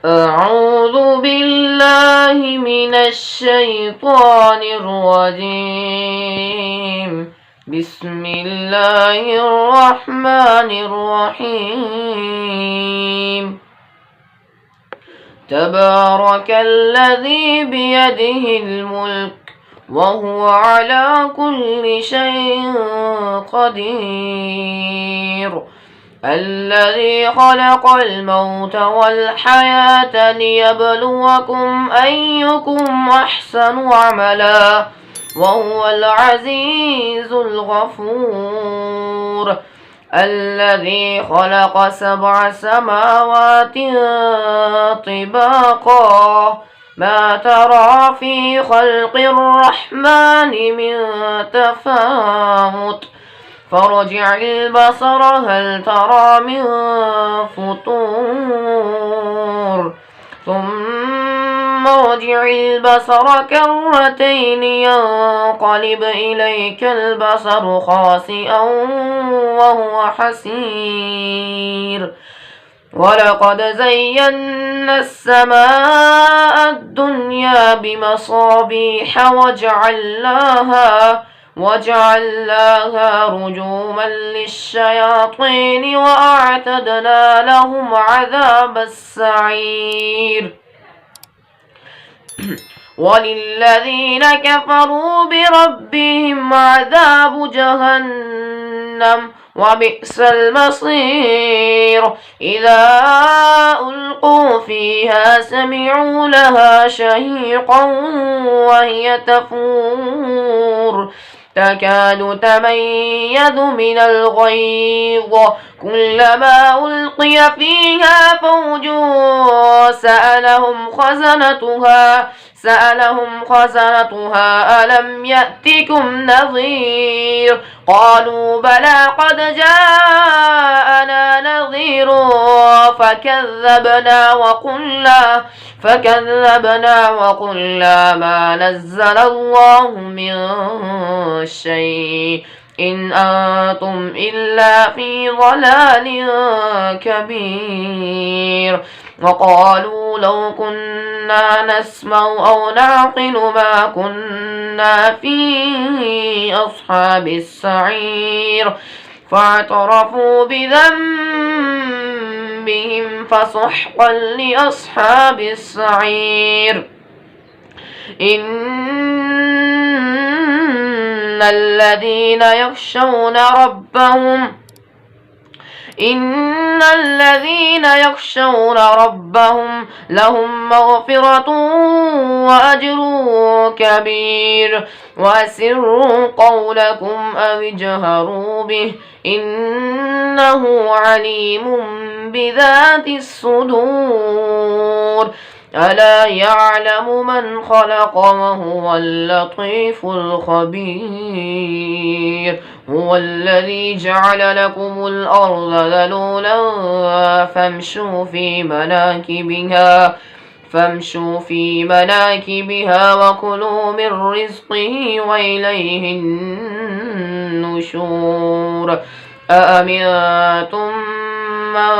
أعوذ بالله من الشيطان الرجيم. بسم الله الرحمن الرحيم. تبارك الذي بيده الملك وهو على كل شيء قدير. الذي خلق الموت والحياة ليبلوكم أيكم أحسن عملا وهو العزيز الغفور. الذي خلق 7 سماوات طباقا ما ترى في خلق الرحمن من تفاوت فارجع البصر هل ترى من فطور ثم ارجع البصر كرتين ينقلب إليك البصر خاسئا وهو حسير. ولقد زينا السماء الدنيا بمصابيح وجعلناها رجوما للشياطين وأعتدنا لهم عذاب السعير. وللذين كفروا بربهم عذاب جهنم وبئس المصير. إذا ألقوا فيها سمعوا لها شهيقا وهي تفور تكاد تميز من الغيظ كلما ألقي فيها فوج سألهم خزنتها ألم يأتكم نذير قالوا بلى قد جاءنا نذير فكذبنا وقلنا ما نزل الله من شيء إن أنتم إلا في ضلال كبير. وقالوا لو كنا نسمع أو نعقل ما كنا في أصحاب السعير فاعترفوا بذنبهم فسحقا لأصحاب السعير. إن الذين يخشون ربهم لهم مغفرة وأجر كبير. وأسروا قولكم أو اجهروا به إنه عليم بذات الصدور. ألا يعلم من خلق وهو اللطيف الخبير. هو الذي جعل لكم الأرض ذلولا فامشوا في مناكبها وكلوا من رزقه وإليه النشور. أأمنتم من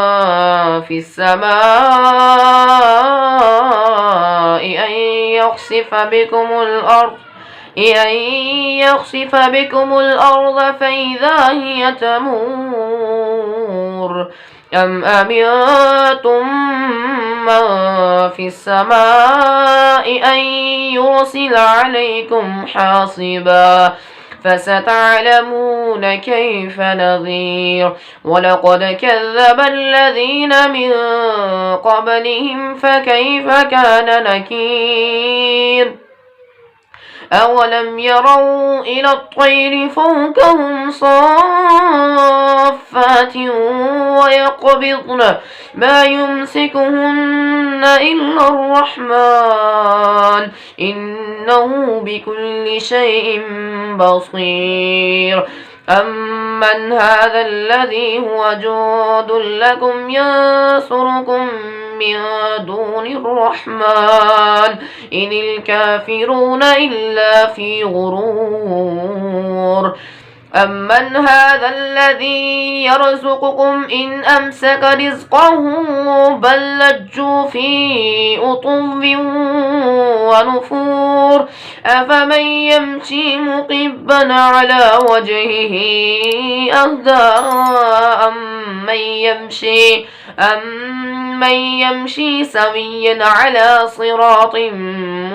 في السماء أن يخسف بكم الأرض فإذا هي تمور أم أمنتم من في السماء أن يرسل عليكم حاصبا فستعلمون كيف نذير. ولقد كذب الذين من قبلهم فكيف كان نكير. أولم يروا إلى الطير فوقهم صافات ويقبضن ما يمسكهن إلا الرحمن إنه بكل شيء بصير. أمن هذا الذي هو جند لكم ينصركم من دون الرحمن إن الكافرون إلا في غرور. أمن هذا الذي يرزقكم إن أمسك رزقه بل لجوا في عتو ونفور أفمن يمشي مكبا على وجهه أهدى أمن يمشي سويا على صراط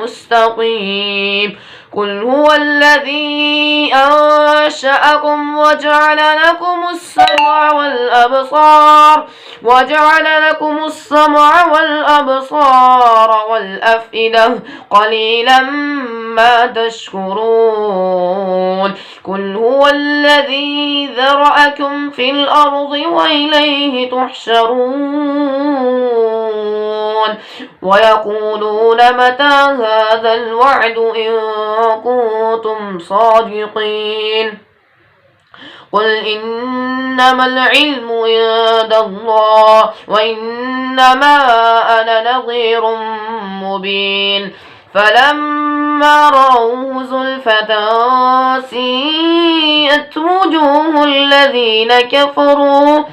مستقيم قل هو الذي أنشأكم وجعل لكم السمع والأبصار والأفئدة قليلا ما تشكرون قل هو الذي ذرأكم في الأرض وإليه تحشرون ويقولون متى هذا الوعد إن كنتم صادقين قل إنما العلم عند الله وإنما أنا نظير مبين فلما رأوه زلفة سيئت وجوه الذين كفروا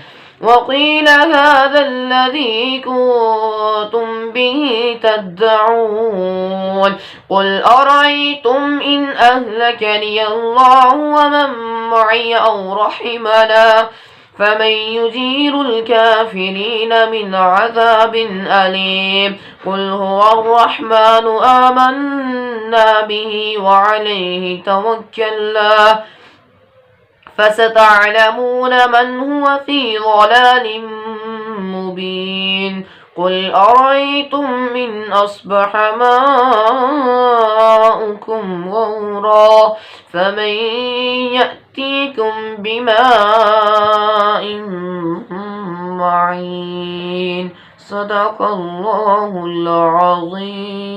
وقيل هذا الذي كنتم به تدعون قل أرأيتم إن أهلكني الله ومن معي أو رحمنا فمن يجير الكافرين من عذاب أليم قل هو الرحمن آمنا به وعليه توكلنا فستعلمون من هو في ضلال مبين قل أرأيتم إن أصبح ماؤكم غورا فمن يأتيكم بماء معين صدق الله العظيم.